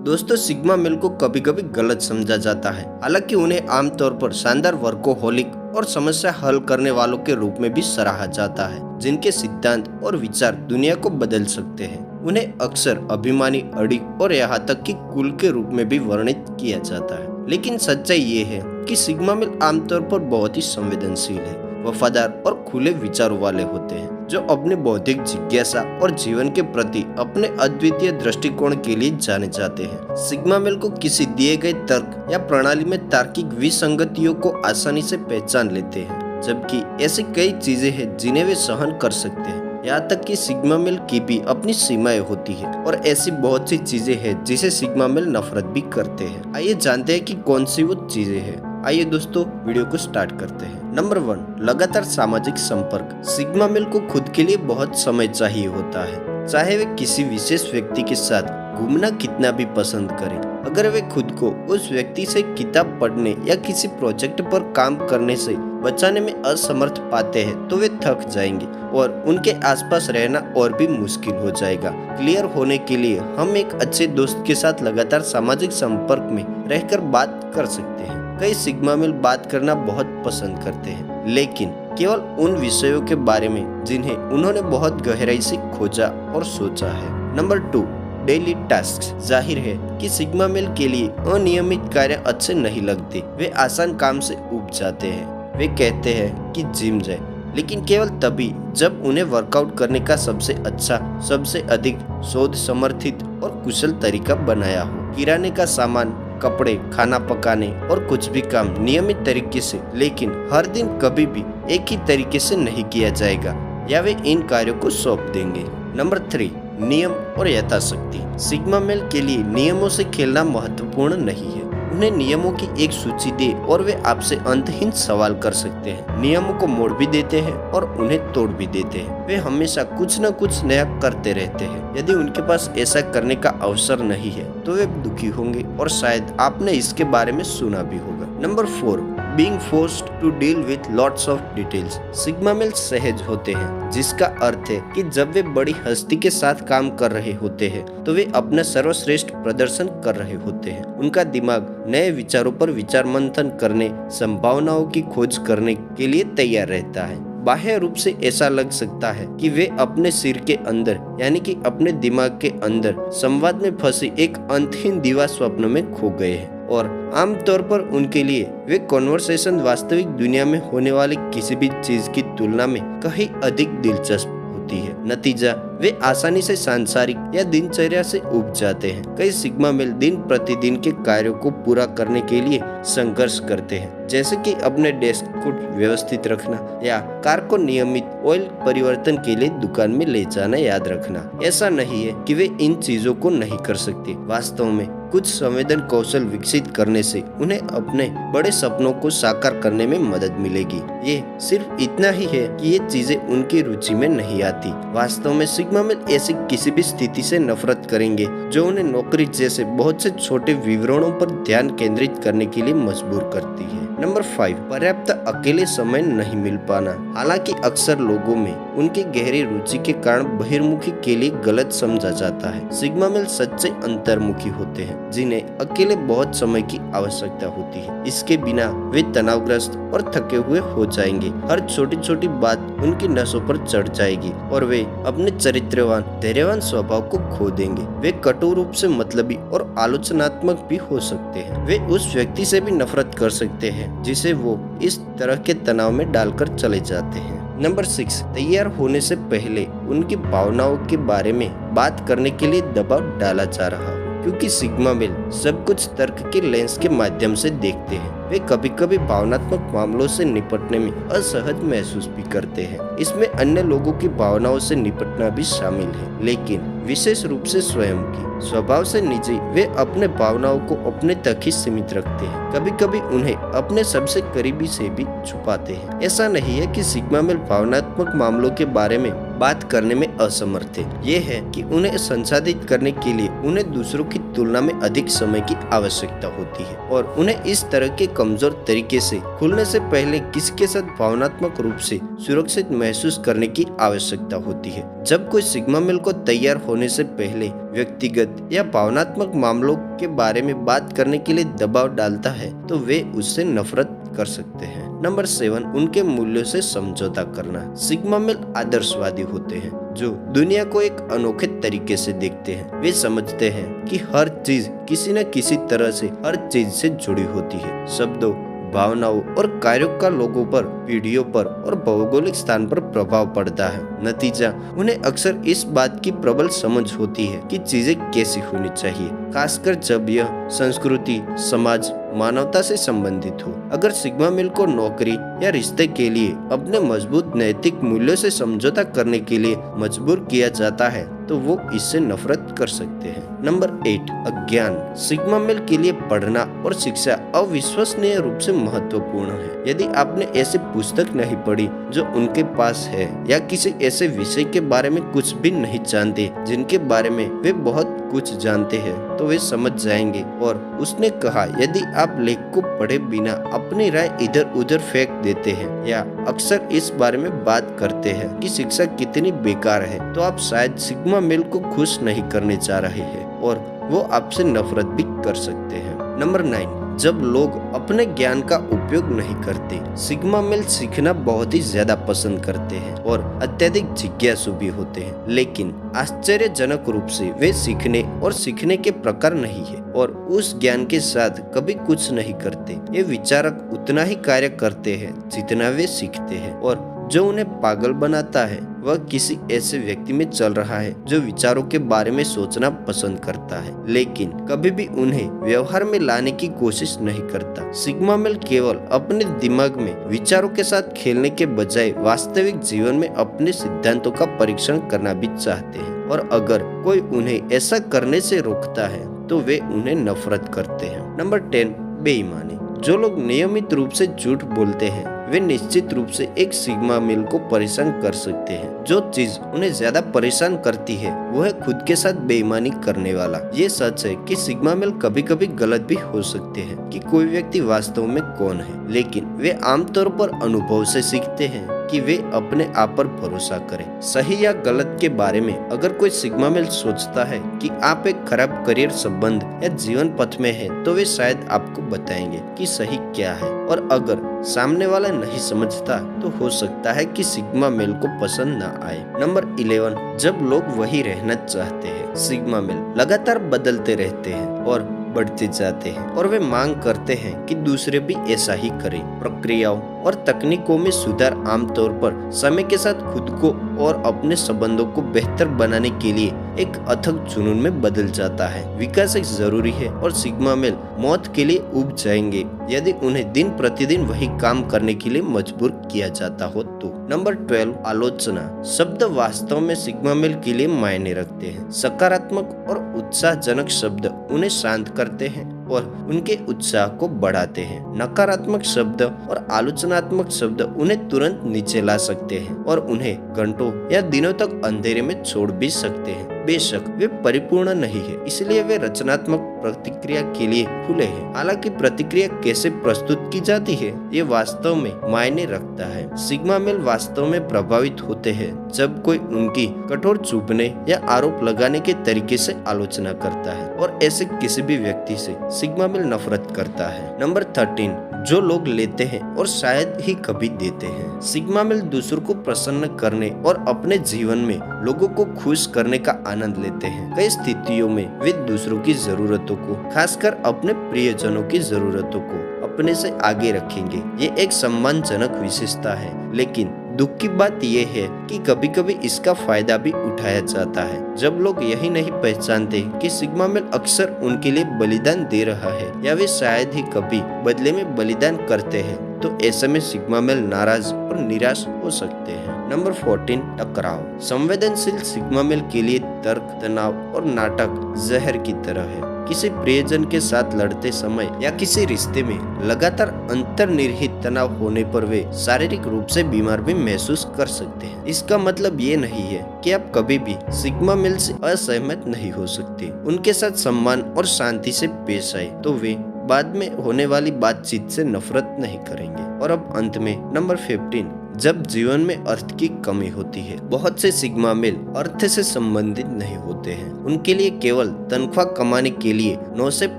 दोस्तों, sigma male को कभी कभी गलत समझा जाता है। हालांकि उन्हें आमतौर पर शानदार वर्कोहोलिक और समस्या हल करने वालों के रूप में भी सराहा जाता है, जिनके सिद्धांत और विचार दुनिया को बदल सकते हैं। उन्हें अक्सर अभिमानी, अड़िग और यहाँ तक कि कूल के रूप में भी वर्णित किया जाता है। लेकिन सच्चाई ये है कि सिग्मा मेल आमतौर पर बहुत ही संवेदनशील है, वफादार और खुले विचारों वाले होते हैं, जो अपने बौद्धिक जिज्ञासा और जीवन के प्रति अपने अद्वितीय दृष्टिकोण के लिए जाने जाते हैं। सिग्मा मेल को किसी दिए गए तर्क या प्रणाली में तार्किक विसंगतियों को आसानी से पहचान लेते हैं, जबकि ऐसी कई चीजें हैं जिन्हें वे सहन कर सकते हैं। यहाँ तक कि सिग्मा मेल की भी अपनी सीमाएं होती है और ऐसी बहुत सी चीजें हैं जिसे सिग्मा मेल नफरत भी करते हैं। आइए जानते हैं कि कौन सी वो चीजें हैं। आइए दोस्तों, वीडियो को स्टार्ट करते हैं। नंबर 1, लगातार सामाजिक संपर्क। सिग्मा मेल को खुद के लिए बहुत समय चाहिए होता है, चाहे वे किसी विशेष व्यक्ति के साथ घूमना कितना भी पसंद करें। अगर वे खुद को उस व्यक्ति से किताब पढ़ने या किसी प्रोजेक्ट पर काम करने से बचाने में असमर्थ पाते हैं तो वे थक जाएंगे और उनके आसपास रहना और भी मुश्किल हो जाएगा। क्लियर होने के लिए हम एक अच्छे दोस्त के साथ लगातार सामाजिक संपर्क में रहकर बात कर सकते हैं। कई सिग्मा मेल बात करना बहुत पसंद करते हैं, लेकिन केवल उन विषयों के बारे में जिन्हें उन्होंने बहुत गहराई से खोजा और सोचा है। Number 2, daily task. जाहिर है कि सिग्मा मेल के लिए अनियमित कार्य अच्छे नहीं लगते। वे आसान काम से उब जाते हैं। वे कहते हैं कि जिम जाए, लेकिन केवल तभी जब उन्हें वर्कआउट करने का सबसे अच्छा, सबसे अधिक शोध समर्थित और कुशल तरीका बनाया हो। किराने का सामान, कपड़े, खाना पकाने और कुछ भी काम नियमित तरीके से, लेकिन हर दिन कभी भी एक ही तरीके से नहीं किया जाएगा, या वे इन कार्यों को सौंप देंगे। नंबर 3, नियम और यथाशक्ति। सिग्मा मेल के लिए नियमों से खेलना महत्वपूर्ण नहीं है। उन्हें नियमों की एक सूची दे और वे आपसे अंतहीन सवाल कर सकते हैं। नियमों को मोड़ भी देते हैं और उन्हें तोड़ भी देते हैं। वे हमेशा कुछ न कुछ नया करते रहते हैं। यदि उनके पास ऐसा करने का अवसर नहीं है तो वे दुखी होंगे और शायद आपने इसके बारे में सुना भी होगा। Number 4, being forced to deal with lots of details. Sigma male सहज होते हैं, जिसका अर्थ है कि जब वे बड़ी हस्ती के साथ काम कर रहे होते हैं तो वे अपना सर्वश्रेष्ठ प्रदर्शन कर रहे होते हैं। उनका दिमाग नए विचारों पर विचार मंथन करने, संभावनाओं की खोज करने के लिए तैयार रहता है। बाह्य रूप से ऐसा लग सकता है कि वे अपने सिर के अंदर, यानी कि अपने दिमाग के अंदर संवाद में फंसी एक अंतहीन दीवा स्वप्न में खो गए हैं, और आमतौर पर उनके लिए वे कॉन्वर्सेशन वास्तविक दुनिया में होने वाली किसी भी चीज की तुलना में कहीं अधिक दिलचस्प होती है। नतीजा, वे आसानी से सांसारिक या दिनचर्या से उब जाते हैं। कई सिग्मा मेल दिन प्रतिदिन के कार्यों को पूरा करने के लिए संघर्ष करते हैं, जैसे कि अपने डेस्क को व्यवस्थित रखना या कार को नियमित ऑयल परिवर्तन के लिए दुकान में ले जाना याद रखना। ऐसा नहीं है कि वे इन चीजों को नहीं कर सकते। वास्तव में कुछ संवेदन कौशल विकसित करने से उन्हें अपने बड़े सपनों को साकार करने में मदद मिलेगी। ये सिर्फ इतना ही है कि ये चीजें उनकी रुचि में नहीं आती। वास्तव में सिग्मा मेल ऐसी किसी भी स्थिति से नफरत करेंगे जो उन्हें नौकरी जैसे बहुत से छोटे विवरणों पर ध्यान केंद्रित करने के लिए मजबूर करती है। नंबर 5, पर्याप्त अकेले समय नहीं मिल पाना। हालांकि अक्सर लोगों में उनकी गहरी रुचि के कारण बहिर्मुखी के लिए गलत समझा जाता है। सिग्मा मेल सच्चे अंतर्मुखी होते हैं, जिन्हें अकेले बहुत समय की आवश्यकता होती है। इसके बिना वे तनावग्रस्त और थके हुए हो जाएंगे। हर छोटी छोटी बात उनकी नसों पर चढ़ जाएगी और वे अपने चरित्रवान, धैर्यवान स्वभाव को खो देंगे। वे कटु रूप से मतलबी और आलोचनात्मक भी हो सकते हैं। वे उस व्यक्ति से भी नफरत कर सकते हैं जिसे वो इस तरह के तनाव में डालकर चले जाते हैं। नंबर 6, तैयार होने से पहले उनकी भावनाओं के बारे में बात करने के लिए दबाव डाला जा रहा हो। क्योंकि सिग्मा मेल सब कुछ तर्क के लेंस के माध्यम से देखते हैं, वे कभी कभी भावनात्मक मामलों से निपटने में असहज महसूस भी करते हैं। इसमें अन्य लोगों की भावनाओं से निपटना भी शामिल है, लेकिन विशेष रूप से स्वयं की। स्वभाव से निजी, वे अपने भावनाओं को अपने तक ही सीमित रखते हैं। कभी कभी उन्हें अपने सबसे करीबी से भी छुपाते हैं। ऐसा नहीं है कि सिग्मा मेल भावनात्मक मामलों के बारे में बात करने में असमर्थ है। ये है कि उन्हें संसाधित करने के लिए उन्हें दूसरों की तुलना में अधिक समय की आवश्यकता होती है और उन्हें इस तरह के कमजोर तरीके से खुलने से पहले किसी के साथ भावनात्मक रूप से सुरक्षित महसूस करने की आवश्यकता होती है। जब कोई सिग्मा मेल को तैयार होने से पहले व्यक्तिगत या भावनात्मक मामलों के बारे में बात करने के लिए दबाव डालता है तो वे उससे नफरत कर सकते हैं। नंबर 7, उनके मूल्यों से समझौता करना। सिग्मा मेल आदर्शवादी होते हैं जो दुनिया को एक अनोखे तरीके से देखते हैं। वे समझते हैं कि हर चीज किसी न किसी तरह से हर चीज से जुड़ी होती है। शब्दों, भावनाओं और कार्यों का लोगों पर, पीढ़ियों पर और भौगोलिक स्थान पर प्रभाव पड़ता है। नतीजा, उन्हें अक्सर इस बात की प्रबल समझ होती है कि चीजें कैसी होनी चाहिए, खासकर जब यह संस्कृति, समाज, मानवता से संबंधित हो। अगर सिग्मा मेल को नौकरी या रिश्ते के लिए अपने मजबूत नैतिक मूल्यों से समझौता करने के लिए मजबूर किया जाता है तो वो इससे नफरत कर सकते हैं। नंबर 8, अज्ञान। सिग्मा मेल के लिए पढ़ना और शिक्षा अविश्वसनीय रूप से महत्वपूर्ण है। यदि आपने ऐसी पुस्तक नहीं पढ़ी जो उनके पास है या किसी ऐसे विषय के बारे में कुछ भी नहीं जानते जिनके बारे में वे बहुत कुछ जानते हैं तो वे समझ जाएंगे। और उसने कहा, यदि आप लेख को पढ़े बिना अपनी राय इधर उधर फेंक देते हैं या अक्सर इस बारे में बात करते हैं कि शिक्षा कितनी बेकार है तो आप शायद सिग्मा मेल को खुश नहीं करने जा रहे हैं और वो आपसे नफरत भी कर सकते हैं। नंबर 9, जब लोग अपने ज्ञान का उपयोग नहीं करते। सिग्मा मेल सीखना बहुत ही ज्यादा पसंद करते हैं और अत्यधिक जिज्ञासु भी होते हैं, लेकिन आश्चर्यजनक रूप से वे सीखने और सीखने के प्रकार नहीं है और उस ज्ञान के साथ कभी कुछ नहीं करते। ये विचारक उतना ही कार्य करते हैं जितना वे सीखते हैं और जो उन्हें पागल बनाता है वह किसी ऐसे व्यक्ति में चल रहा है जो विचारों के बारे में सोचना पसंद करता है लेकिन कभी भी उन्हें व्यवहार में लाने की कोशिश नहीं करता। सिग्मा मेल केवल अपने दिमाग में विचारों के साथ खेलने के बजाय वास्तविक जीवन में अपने सिद्धांतों का परीक्षण करना भी चाहते हैं और अगर कोई उन्हें ऐसा करने से रोकता है तो वे उन्हें नफरत करते हैं। नंबर 10, बेईमानी। जो लोग नियमित रूप से झूठ बोलते हैं वे निश्चित रूप से एक सिग्मा मेल को परेशान कर सकते हैं। जो चीज उन्हें ज्यादा परेशान करती है वो है खुद के साथ बेईमानी करने वाला। ये सच है कि सिग्मा मेल कभी कभी गलत भी हो सकते हैं कि कोई व्यक्ति वास्तव में कौन है, लेकिन वे आमतौर पर अनुभव से सीखते हैं कि वे अपने आप पर भरोसा करें। सही या गलत के बारे में अगर कोई सिग्मा मेल सोचता है कि आप एक खराब करियर संबंध या जीवन पथ में हैं, तो वे शायद आपको बताएंगे कि सही क्या है और अगर सामने वाला नहीं समझता तो हो सकता है कि सिग्मा मेल को पसंद न आए। नंबर 11, जब लोग वही रहना चाहते हैं। सिग्मा मेल लगातार बदलते रहते हैं और बढ़ते जाते हैं और वे मांग करते हैं कि दूसरे भी ऐसा ही करें। प्रक्रियाओं और तकनीकों में सुधार आमतौर पर समय के साथ खुद को और अपने संबंधों को बेहतर बनाने के लिए एक अथक जुनून में बदल जाता है। विकास एक जरूरी है और सिग्मा मेल मौत के लिए उब जाएंगे यदि उन्हें दिन प्रतिदिन वही काम करने के लिए मजबूर किया जाता हो तो। नंबर 12, आलोचना। शब्द वास्तव में सिग्मा मेल के लिए मायने रखते हैं। सकारात्मक और उत्साहजनक शब्द उन्हें शांत करते हैं और उनके उत्साह को बढ़ाते हैं। नकारात्मक शब्द और आलोचनात्मक शब्द उन्हें तुरंत नीचे ला सकते हैं और उन्हें घंटों या दिनों तक अंधेरे में छोड़ भी सकते हैं। बेशक वे परिपूर्ण नहीं है, इसलिए वे रचनात्मक प्रतिक्रिया के लिए खुले हैं। हालांकि प्रतिक्रिया कैसे प्रस्तुत की जाती है ये वास्तव में मायने रखता है। सिग्मा मेल वास्तव में प्रभावित होते हैं जब कोई उनकी कठोर चुभने या आरोप लगाने के तरीके से आलोचना करता है और ऐसे किसी भी व्यक्ति से सिग्मा मेल नफरत करता है। नंबर 13, जो लोग लेते हैं और शायद ही कभी देते हैं। सिग्मा मेल दूसरों को प्रसन्न करने और अपने जीवन में लोगों को खुश करने का आनंद लेते हैं। कई स्थितियों में वे दूसरों की जरूरतों को, खासकर अपने प्रियजनों की जरूरतों को अपने से आगे रखेंगे। ये एक सम्मानजनक विशेषता है, लेकिन दुख की बात यह है कि कभी कभी इसका फायदा भी उठाया जाता है। जब लोग यही नहीं पहचानते कि सिग्मा मेल अक्सर उनके लिए बलिदान दे रहा है या वे शायद ही कभी बदले में बलिदान करते हैं, तो ऐसे में सिग्मा मेल नाराज और निराश हो सकते हैं। नंबर 14 टकराव। संवेदनशील सिग्मा मेल के लिए तर्क, तनाव और नाटक जहर की तरह है। किसी प्रियजन के साथ लड़ते समय या किसी रिश्ते में लगातार अंतर्निहित तनाव होने पर वे शारीरिक रूप से बीमार भी महसूस कर सकते हैं। इसका मतलब ये नहीं है कि आप कभी भी सिग्मा मेल से असहमत नहीं हो सकते। उनके साथ सम्मान और शांति से पेश आए तो वे बाद में होने वाली बातचीत से नफरत नहीं करेंगे। और अब अंत में नंबर 15, जब जीवन में अर्थ की कमी होती है। बहुत से सिग्मा मेल अर्थ से संबंधित नहीं होते हैं। उनके लिए केवल तनख्वाह कमाने के लिए 9 से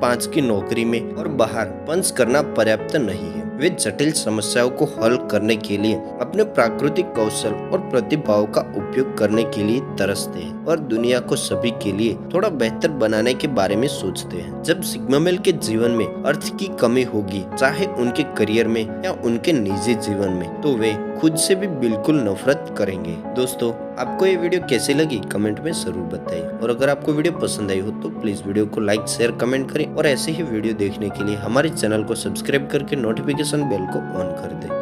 5 की नौकरी में और बाहर पंच करना पर्याप्त नहीं है। वे जटिल समस्याओं को हल करने के लिए अपने प्राकृतिक कौशल और प्रतिभाओं का उपयोग करने के लिए तरसते हैं और दुनिया को सभी के लिए थोड़ा बेहतर बनाने के बारे में सोचते हैं। जब सिग्मा मेल के जीवन में अर्थ की कमी होगी, चाहे उनके करियर में या उनके निजी जीवन में, तो वे खुद से भी बिल्कुल नफरत करेंगे। दोस्तों, आपको ये वीडियो कैसी लगी कमेंट में जरूर बताइए। और अगर आपको वीडियो पसंद आई हो तो प्लीज वीडियो को लाइक, शेयर, कमेंट करें और ऐसे ही वीडियो देखने के लिए हमारे चैनल को सब्सक्राइब करके नोटिफिकेशन बेल को ऑन कर दें।